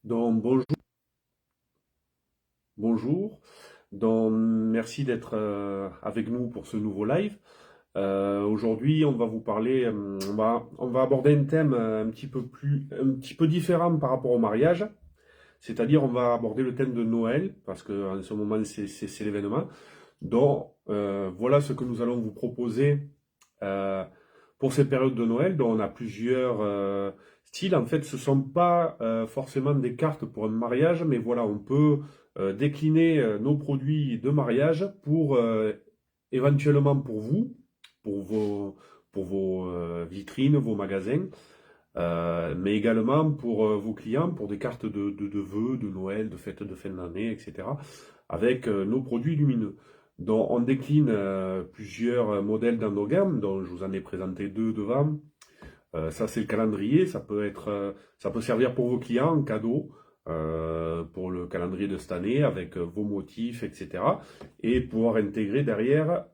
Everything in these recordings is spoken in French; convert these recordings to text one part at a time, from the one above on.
Donc bonjour, bonjour. Donc merci d'être avec nous pour ce nouveau live. Aujourd'hui, on va vous parler, on va aborder un thème un petit peu différent par rapport au mariage. C'est-à-dire, on va aborder le thème de Noël parce que en ce moment c'est l'événement. Donc voilà ce que nous allons vous proposer euh, pour cette période de Noël. Donc on a plusieurs styles. En fait, ce ne sont pas forcément des cartes pour un mariage, mais voilà, on peut décliner nos produits de mariage pour éventuellement pour vous, pour vos, pour vos vitrines, vos magasins, mais également pour vos clients, pour des cartes de vœux, de Noël, de fêtes de fin d'année, etc., avec nos produits lumineux. Donc, on décline plusieurs modèles dans nos gammes, dont je vous en ai présenté deux devant. Ça, c'est le calendrier, ça peut servir pour vos clients en cadeau, pour le calendrier de cette année, avec vos motifs, etc. Et pouvoir intégrer derrière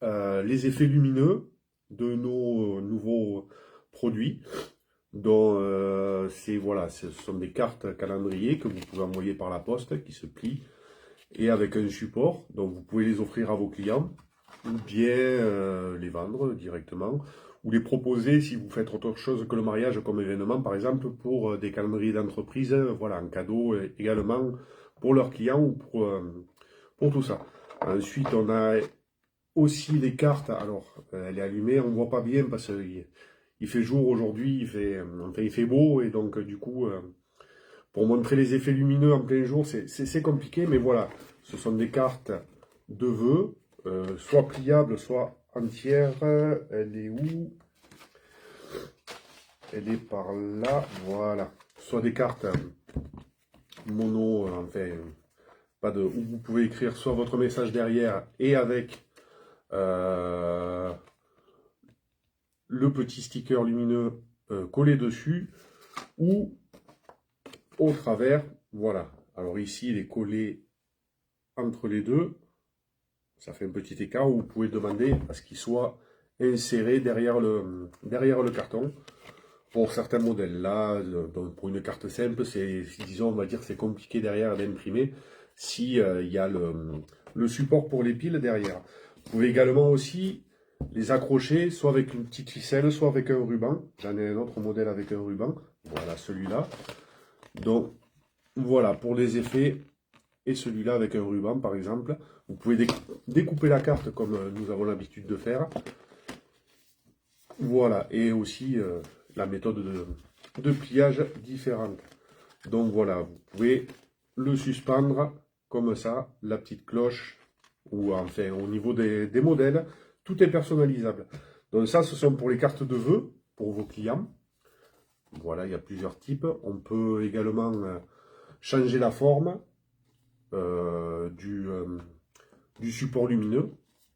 les effets lumineux de nos nouveaux produits. Donc, voilà, ce sont des cartes calendrier que vous pouvez envoyer par la poste, qui se plient, et avec un support. Donc, vous pouvez les offrir à vos clients, ou bien les vendre directement, ou les proposer si vous faites autre chose que le mariage comme événement, par exemple, pour des calendriers d'entreprise, voilà, en cadeau également pour leurs clients ou pour tout ça. Ensuite, on a aussi les cartes. Alors, elle est allumée, on ne voit pas bien parce qu'il fait jour aujourd'hui, il fait beau, et donc du coup, pour montrer les effets lumineux en plein jour, c'est compliqué, mais voilà, ce sont des cartes de vœux, soit pliables, soit entières. Elle est où? Elle est par là, voilà. Soit des cartes mono, pas de, où vous pouvez écrire soit votre message derrière et avec le petit sticker lumineux collé dessus, ou au travers, voilà. Alors ici, il est collé entre les deux. Ça fait un petit écart où vous pouvez demander à ce qu'il soit inséré derrière le carton. Pour certains modèles, là, donc pour une carte simple, disons, on va dire, c'est compliqué derrière d'imprimer si il y a le support pour les piles derrière. Vous pouvez également aussi les accrocher, soit avec une petite ficelle, soit avec un ruban. J'en ai un autre modèle avec un ruban. Voilà, celui-là. Donc, voilà, pour les effets, et celui-là avec un ruban, par exemple. Vous pouvez découper la carte comme nous avons l'habitude de faire. Voilà, et aussi la méthode de pliage différente. Donc voilà, vous pouvez le suspendre comme ça, la petite cloche, ou enfin au niveau des modèles, tout est personnalisable. Donc ça, ce sont pour les cartes de vœux, pour vos clients. Voilà, il y a plusieurs types. On peut également changer la forme du support lumineux.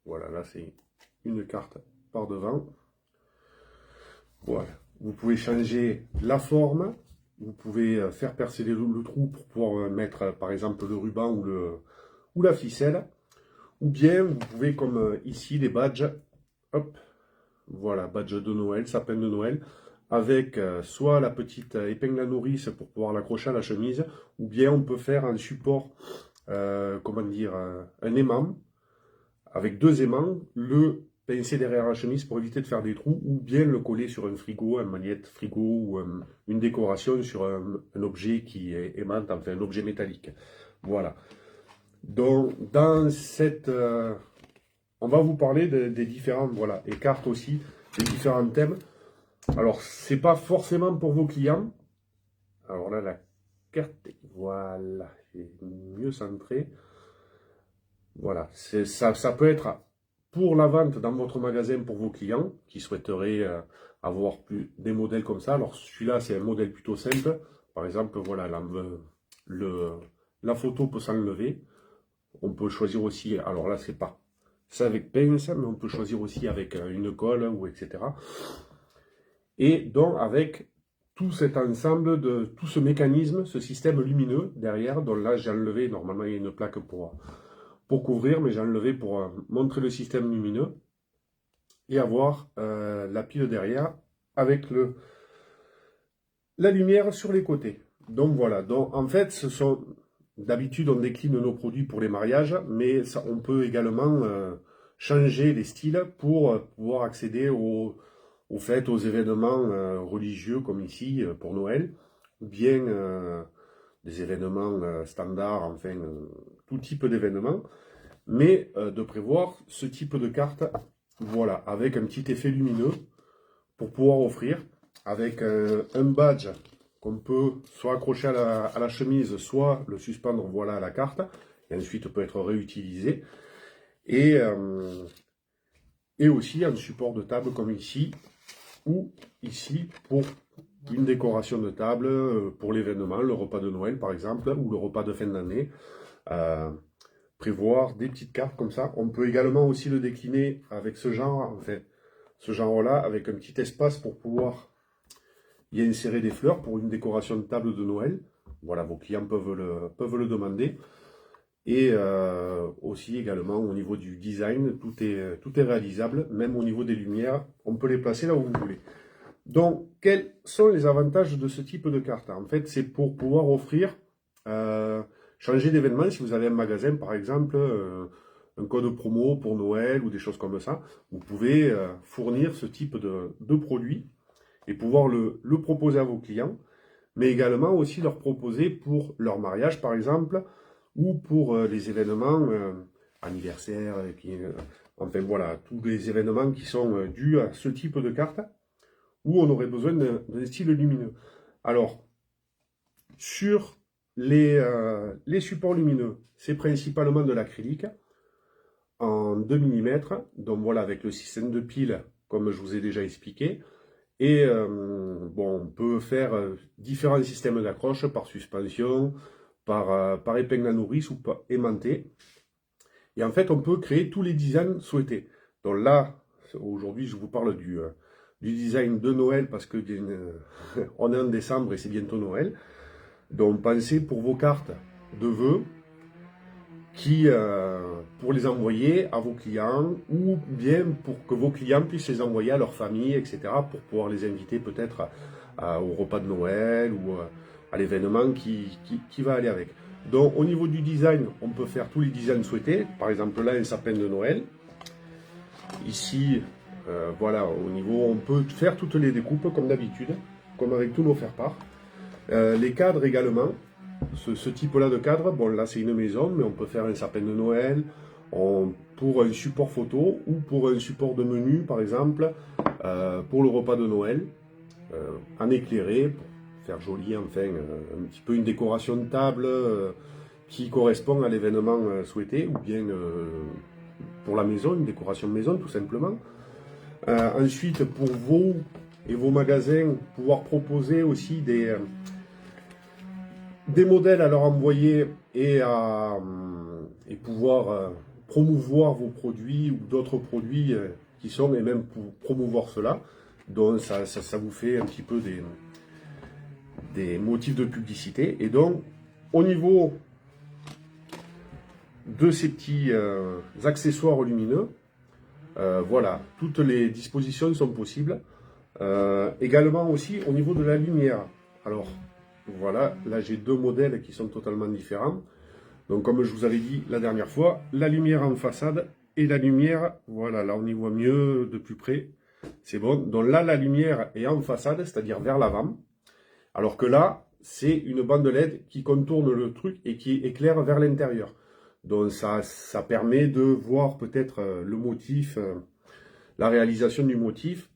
Voilà, là c'est une carte par devant. Voilà. Vous pouvez changer la forme, vous pouvez faire percer le trou pour pouvoir mettre par exemple le ruban ou la ficelle, ou bien vous pouvez comme ici les badges, hop, voilà, badge de Noël, sapin de Noël, avec soit la petite épingle à nourrice pour pouvoir l'accrocher à la chemise, ou bien on peut faire un support, comment dire, un aimant, avec deux aimants, le pincer derrière la chemise pour éviter de faire des trous, ou bien le coller sur un frigo, un magnète frigo, ou une décoration sur un objet qui est aimante, enfin un objet métallique. Voilà. Donc, dans cette... on va vous parler des différentes, voilà, et cartes aussi, des différents thèmes. Alors, c'est pas forcément pour vos clients. Alors là, la carte, voilà, c'est mieux centré. Voilà, ça peut être pour la vente dans votre magasin pour vos clients qui souhaiteraient avoir des modèles comme ça. Alors celui-là, c'est un modèle plutôt simple. Par exemple, voilà, la photo peut s'enlever. On peut choisir aussi, alors là, c'est pas ça avec pince, mais on peut choisir aussi avec une colle ou etc. Et donc avec tout cet ensemble tout ce mécanisme, ce système lumineux derrière, dont là j'ai enlevé, normalement il y a une plaque pour couvrir, mais j'ai enlevé pour montrer le système lumineux et avoir la pile derrière avec la lumière sur les côtés. Donc voilà, donc en fait, d'habitude on décline nos produits pour les mariages, mais on peut également changer les styles pour pouvoir accéder aux fêtes, aux événements religieux comme ici pour Noël, ou bien des événements standards, enfin tout type d'événements, mais de prévoir ce type de carte, voilà, avec un petit effet lumineux pour pouvoir offrir, avec un badge qu'on peut soit accrocher à la chemise, soit le suspendre, voilà, à la carte, et ensuite peut être réutilisé, et, et aussi un support de table comme ici, ou ici pour une décoration de table pour l'événement, le repas de Noël par exemple, ou le repas de fin d'année. Prévoir des petites cartes comme ça. On peut également aussi le décliner avec ce genre, enfin, ce genre-là, avec un petit espace pour pouvoir y insérer des fleurs pour une décoration de table de Noël. Voilà, vos clients peuvent le demander. Et aussi également au niveau du design, tout est réalisable, même au niveau des lumières, on peut les placer là où vous voulez. Donc, quels sont les avantages de ce type de carte? En fait, c'est pour pouvoir offrir, changer d'événement. Si vous avez un magasin, par exemple, un code promo pour Noël ou des choses comme ça, vous pouvez fournir ce type de produit et pouvoir le proposer à vos clients, mais également aussi leur proposer pour leur mariage, par exemple, ou pour les événements anniversaires, enfin voilà, tous les événements qui sont dus à ce type de carte, où on aurait besoin d'un style lumineux. Alors, sur les supports lumineux, c'est principalement de l'acrylique en 2 mm, donc voilà, avec le système de pile, comme je vous ai déjà expliqué. Et bon, on peut faire différents systèmes d'accroche par suspension, par épingle à nourrice ou par aimanté. Et en fait, on peut créer tous les designs souhaités. Donc là, aujourd'hui, je vous parle du design de Noël parce que on est en décembre et c'est bientôt Noël. Donc pensez pour vos cartes de vœux pour les envoyer à vos clients ou bien pour que vos clients puissent les envoyer à leur famille, etc. pour pouvoir les inviter peut-être au repas de Noël ou à l'événement qui va aller avec. Donc au niveau du design, on peut faire tous les designs souhaités. Par exemple là, un sapin de Noël. Ici, voilà, au niveau, on peut faire toutes les découpes comme d'habitude, comme avec tous nos faire-part. Les cadres également, ce type-là de cadre, bon là c'est une maison, mais on peut faire un sapin de Noël pour un support photo ou pour un support de menu par exemple, pour le repas de Noël, en éclairé, pour faire joli, enfin un petit peu une décoration de table qui correspond à l'événement souhaité, ou bien pour la maison, une décoration de maison tout simplement. Ensuite, pour vous et vos magasins, pouvoir proposer aussi des modèles à leur envoyer et pouvoir promouvoir vos produits ou d'autres produits qui sont, et même pour promouvoir cela. Donc ça vous fait un petit peu des motifs de publicité. Et donc, au niveau de ces petits accessoires lumineux, voilà, toutes les dispositions sont possibles. Également aussi au niveau de la lumière. Alors, voilà, là j'ai deux modèles qui sont totalement différents. Donc comme je vous avais dit la dernière fois, la lumière en façade et la lumière, voilà, là on y voit mieux de plus près. C'est bon. Donc là, la lumière est en façade, c'est-à-dire vers l'avant. Alors que là, c'est une bande LED qui contourne le truc et qui éclaire vers l'intérieur. Donc ça permet de voir peut-être le motif, la réalisation du motif,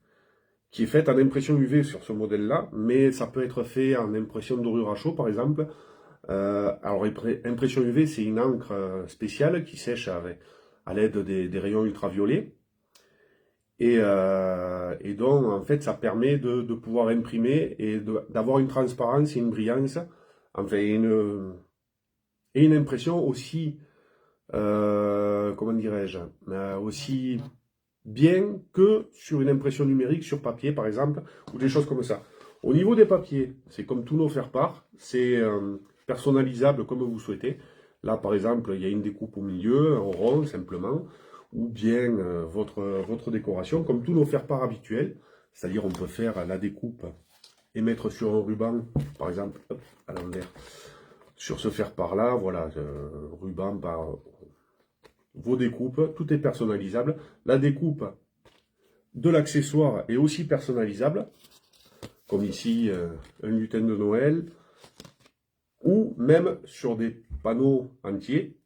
qui est faite en impression UV sur ce modèle-là, mais ça peut être fait en impression dorure à chaud, par exemple. Alors, impression UV, c'est une encre spéciale qui sèche à l'aide des rayons ultraviolets. Et donc, en fait, ça permet de pouvoir imprimer et d'avoir une transparence et une brillance, enfin, et une impression aussi, comment dirais-je, aussi bien que sur une impression numérique sur papier, par exemple, ou des choses comme ça. Au niveau des papiers, c'est comme tous nos faire-part, c'est personnalisable comme vous souhaitez. Là, par exemple, il y a une découpe au milieu, en rond, simplement, ou bien votre décoration, comme tous nos faire-part habituels. C'est-à-dire, on peut faire la découpe et mettre sur un ruban, par exemple, hop, à l'envers, sur ce faire-part là, voilà, ruban par vos découpes, tout est personnalisable. La découpe de l'accessoire est aussi personnalisable, comme ici, un lutin de Noël, ou même sur des panneaux entiers.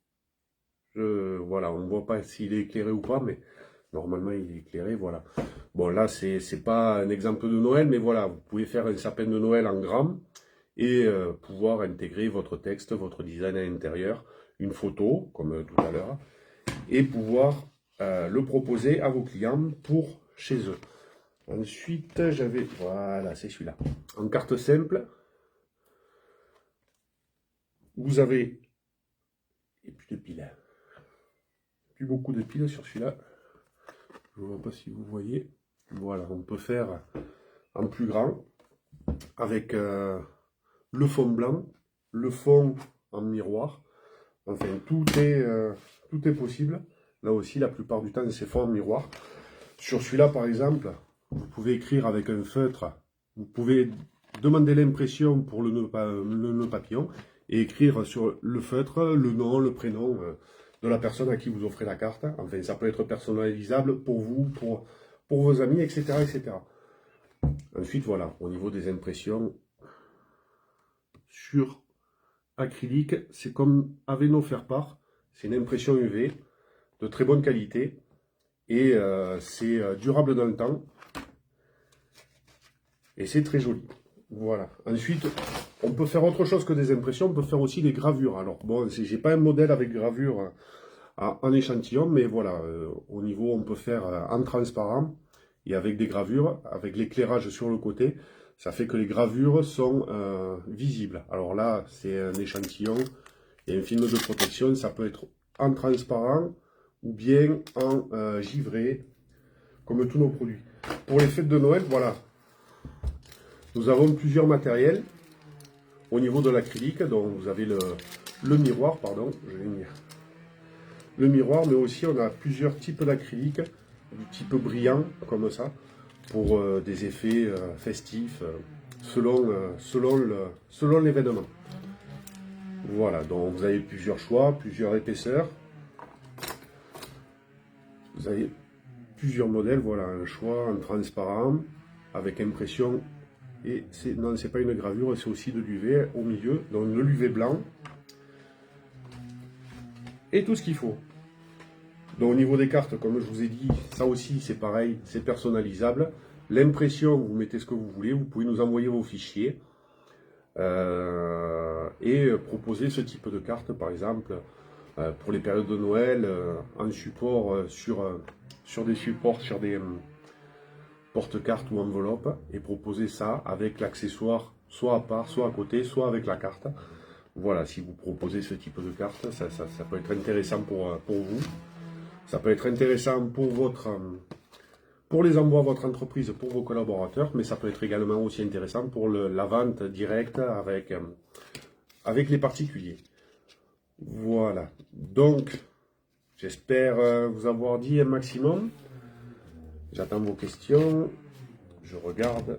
Voilà, on ne voit pas s'il est éclairé ou pas, mais normalement il est éclairé, voilà. Bon, là, c'est pas un exemple de Noël, mais voilà, vous pouvez faire un sapin de Noël en grand et pouvoir intégrer votre texte, votre design à l'intérieur, une photo, comme tout à l'heure, et pouvoir le proposer à vos clients pour chez eux. Ensuite, j'avais, voilà, c'est celui-là. En carte simple, vous avez, et plus de piles, plus beaucoup de piles sur celui-là. Je ne vois pas si vous voyez. Voilà, on peut faire en plus grand, avec le fond blanc, le fond en miroir. Enfin, tout est possible. Là aussi, la plupart du temps, c'est fond en miroir. Sur celui-là, par exemple, vous pouvez écrire avec un feutre. Vous pouvez demander l'impression pour le nœud papillon et écrire sur le feutre le nom, le prénom de la personne à qui vous offrez la carte. Enfin, ça peut être personnalisable pour vous, pour vos amis, etc., etc. Ensuite, voilà, au niveau des impressions sur acrylique, c'est comme avec nos faire-part. C'est une impression UV de très bonne qualité et c'est durable dans le temps et c'est très joli. Voilà. Ensuite, on peut faire autre chose que des impressions, on peut faire aussi des gravures. Alors bon, j'ai pas un modèle avec gravure en échantillon, mais voilà, au niveau, on peut faire en transparent et avec des gravures, avec l'éclairage sur le côté. Ça fait que les gravures sont visibles. Alors là, c'est un échantillon et un film de protection. Ça peut être en transparent ou bien en givré, comme tous nos produits. Pour les fêtes de Noël, voilà. Nous avons plusieurs matériels. Au niveau de l'acrylique, donc vous avez le miroir, pardon, je vais venir. Le miroir, mais aussi on a plusieurs types d'acrylique, du type brillant, comme ça, pour des effets festifs, selon l'événement. Voilà, donc vous avez plusieurs choix, plusieurs épaisseurs. Vous avez plusieurs modèles, voilà, un choix en transparent, avec impression, et non, c'est pas une gravure, c'est aussi de l'UV au milieu, donc le UV blanc, et tout ce qu'il faut. Donc au niveau des cartes, comme je vous ai dit, ça aussi c'est pareil, c'est personnalisable. L'impression, vous mettez ce que vous voulez, vous pouvez nous envoyer vos fichiers et proposer ce type de carte, par exemple, pour les périodes de Noël, en support sur des supports, sur des porte-cartes ou enveloppes, et proposer ça avec l'accessoire, soit à part, soit à côté, soit avec la carte. Voilà, si vous proposez ce type de carte, ça peut être intéressant pour vous. Ça peut être intéressant pour les envois à votre entreprise, pour vos collaborateurs, mais ça peut être également aussi intéressant pour la vente directe avec les particuliers. Voilà. Donc, j'espère vous avoir dit un maximum. J'attends vos questions. Je regarde.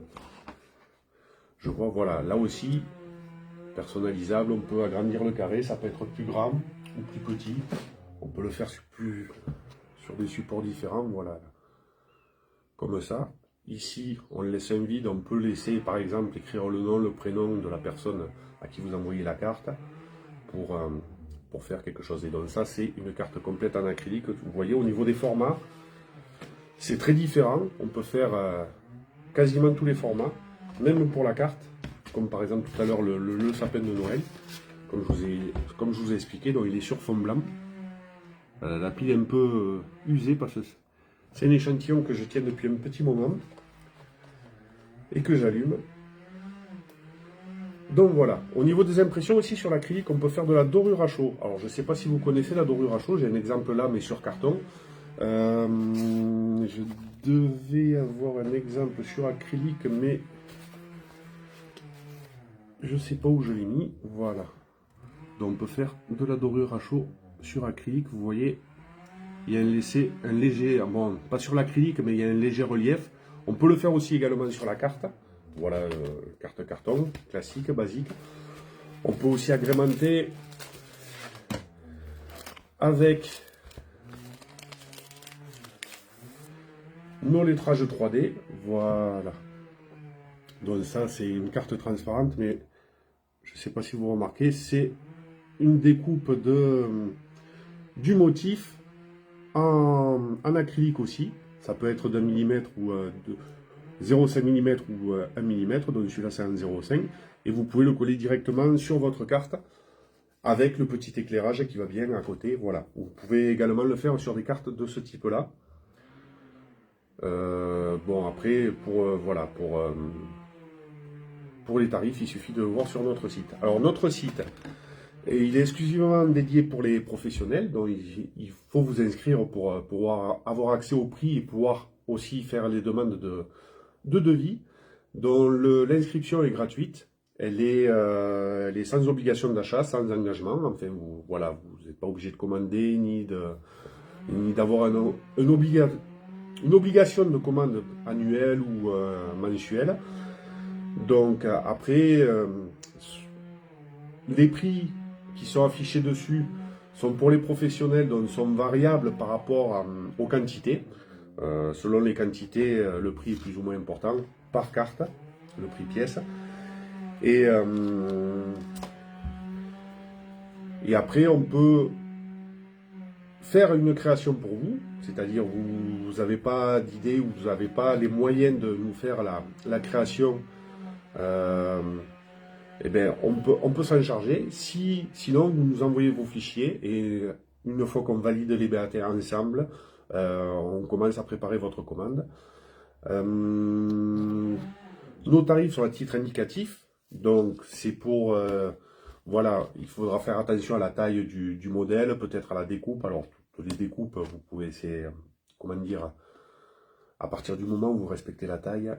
Je vois, voilà, là aussi, personnalisable. On peut agrandir le carré. Ça peut être plus grand ou plus petit. On peut le faire sur des supports différents, voilà. Comme ça. Ici, on laisse un vide. On peut laisser, par exemple, écrire le nom, le prénom de la personne à qui vous envoyez la carte pour faire quelque chose. Et donc ça, c'est une carte complète en acrylique. Vous voyez, au niveau des formats, c'est très différent. On peut faire quasiment tous les formats, même pour la carte. Comme par exemple tout à l'heure le sapin de Noël, comme je vous ai expliqué. Donc il est sur fond blanc. La pile est un peu usée parce que c'est un échantillon que je tiens depuis un petit moment et que j'allume. Donc voilà, au niveau des impressions aussi sur l'acrylique, on peut faire de la dorure à chaud. Alors je ne sais pas si vous connaissez la dorure à chaud, j'ai un exemple là mais sur carton. Je devais avoir un exemple sur acrylique mais je ne sais pas où je l'ai mis. Voilà, donc on peut faire de la dorure à chaud sur acrylique, vous voyez. Il y a un léger, bon, pas sur l'acrylique, mais il y a un léger relief. On peut le faire aussi également sur la carte. voilà, carte carton, classique, basique. On peut aussi agrémenter avec nos lettrages 3D, voilà. Donc ça, c'est une carte transparente, mais je ne sais pas si vous remarquez, c'est une découpe du motif en acrylique aussi. Ça peut être d'un millimètre ou de 0,5 mm ou 1 mm, donc celui-là c'est un 0,5. Et vous pouvez le coller directement sur votre carte avec le petit éclairage qui va bien à côté. Voilà. Vous pouvez également le faire sur des cartes de ce type-là. Bon, après, voilà, pour les tarifs, il suffit de le voir sur notre site. Alors, notre site, il est exclusivement dédié pour les professionnels, donc il faut vous inscrire pour pouvoir avoir accès au prix et pouvoir aussi faire les demandes de devis, dont l'inscription est gratuite. Elle est sans obligation d'achat, sans engagement. Enfin, voilà, vous n'êtes pas obligé de commander ni d'avoir une obligation de commande annuelle ou mensuelle. Donc après, les prix qui sont affichés dessus sont pour les professionnels, donc sont variables par rapport aux quantités. Selon les quantités, le prix est plus ou moins important par carte, le prix pièce. Et après, on peut faire une création pour vous, c'est-à-dire vous n'avez pas d'idée ou vous n'avez pas les moyens de nous faire la création. Eh bien, on peut s'en charger. Sinon, vous nous envoyez vos fichiers et une fois qu'on valide les BAT ensemble, on commence à préparer votre commande. Nos tarifs sont à titre indicatif, donc c'est pour, voilà, il faudra faire attention à la taille du modèle, peut-être à la découpe. Alors, toutes les découpes, vous pouvez essayer, comment dire, à partir du moment où vous respectez la taille,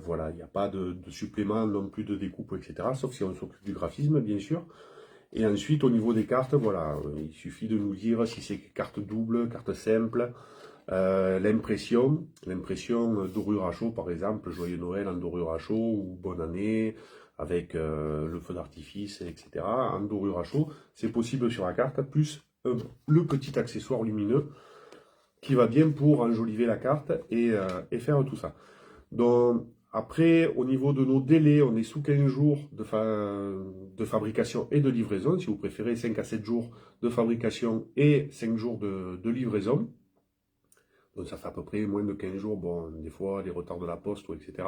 voilà, il n'y a pas de supplément non plus de découpe, etc. Sauf si on s'occupe du graphisme, bien sûr. Et ensuite, au niveau des cartes, voilà, il suffit de nous dire si c'est carte double, carte simple, l'impression dorure à chaud, par exemple, Joyeux Noël en dorure à chaud, ou Bonne Année, avec le feu d'artifice, etc. En dorure à chaud, c'est possible sur la carte, plus le petit accessoire lumineux qui va bien pour enjoliver la carte et faire tout ça. Donc, après, au niveau de nos délais, on est sous 15 jours de fabrication et de livraison. Si vous préférez, 5 à 7 jours de fabrication et 5 jours de livraison. Donc, ça fait à peu près moins de 15 jours. Bon, des fois, les retards de la poste, etc.,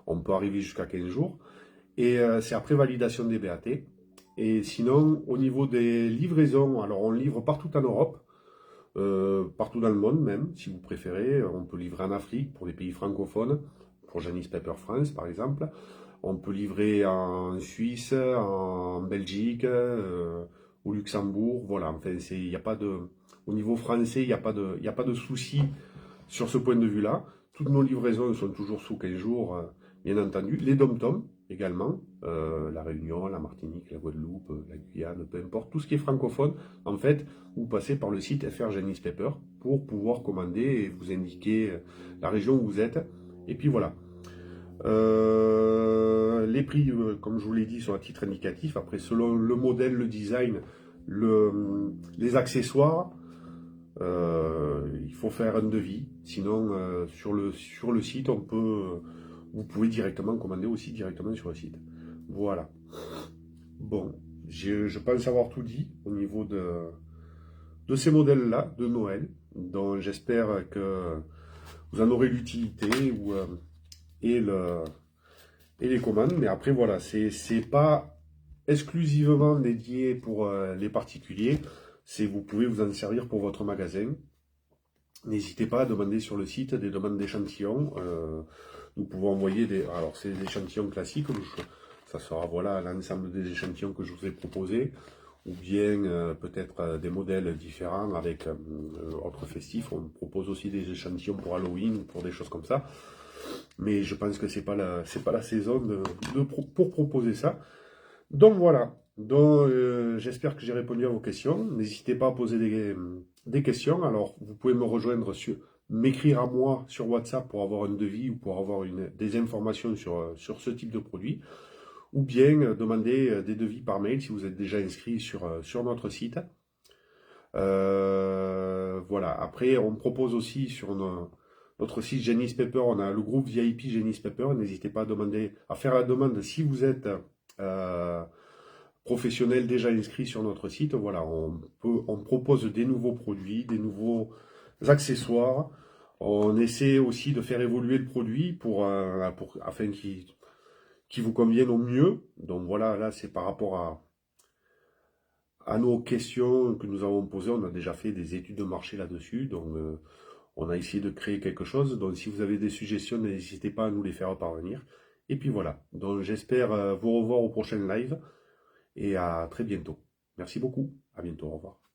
on peut arriver jusqu'à 15 jours. Et c'est après validation des BAT. Et sinon, au niveau des livraisons, alors on livre partout en Europe. Partout dans le monde même, si vous préférez. On peut livrer en Afrique pour les pays francophones, pour Janice Pepper France par exemple. On peut livrer en Suisse, en Belgique, au Luxembourg. Voilà, enfin, il y a pas de, au niveau français, il n'y a pas de souci sur ce point de vue-là. Toutes nos livraisons sont toujours sous 15 jours, bien entendu. Les dom-toms également, la Réunion, la Martinique, la Guadeloupe, la Guyane, peu importe, tout ce qui est francophone, en fait, vous passez par le site FR Janice Pepper pour pouvoir commander et vous indiquer la région où vous êtes. Et puis voilà. Les prix, comme je vous l'ai dit, sont à titre indicatif. Après, selon le modèle, le design, les accessoires, il faut faire un devis. Sinon, sur le site, vous pouvez directement commander aussi directement sur le site. Voilà. Bon, je pense avoir tout dit au niveau de ces modèles-là, de Noël, dont j'espère que vous en aurez l'utilité et les commandes. Mais après, voilà, c'est pas exclusivement dédié pour les particuliers. Vous pouvez vous en servir pour votre magasin. N'hésitez pas à demander sur le site des demandes d'échantillons. Nous pouvons envoyer alors c'est des échantillons classiques. Ça sera voilà l'ensemble des échantillons que je vous ai proposés. Ou bien peut-être des modèles différents avec autres festifs. On propose aussi des échantillons pour Halloween, pour des choses comme ça. Mais je pense que c'est pas la saison pour proposer ça. Donc voilà. Donc j'espère que j'ai répondu à vos questions. N'hésitez pas à poser des questions. Alors vous pouvez me rejoindre m'écrire à moi sur WhatsApp pour avoir un devis ou pour avoir des informations sur ce type de produit, ou bien demander des devis par mail si vous êtes déjà inscrit sur notre site. Voilà. Après, on propose aussi sur notre site Genis Paper, on a le groupe VIP Genis Paper. N'hésitez pas à faire la demande si vous êtes euh, professionnel déjà inscrit sur notre site. Voilà, on propose des nouveaux produits, des nouveaux accessoires. On essaie aussi de faire évoluer le produit afin qu'il vous convienne au mieux. Donc voilà, là c'est par rapport à nos questions que nous avons posées. On a déjà fait des études de marché là-dessus. Donc on a essayé de créer quelque chose. Donc si vous avez des suggestions, n'hésitez pas à nous les faire parvenir. Et puis voilà. Donc j'espère vous revoir au prochain live et à très bientôt. Merci beaucoup. À bientôt. Au revoir.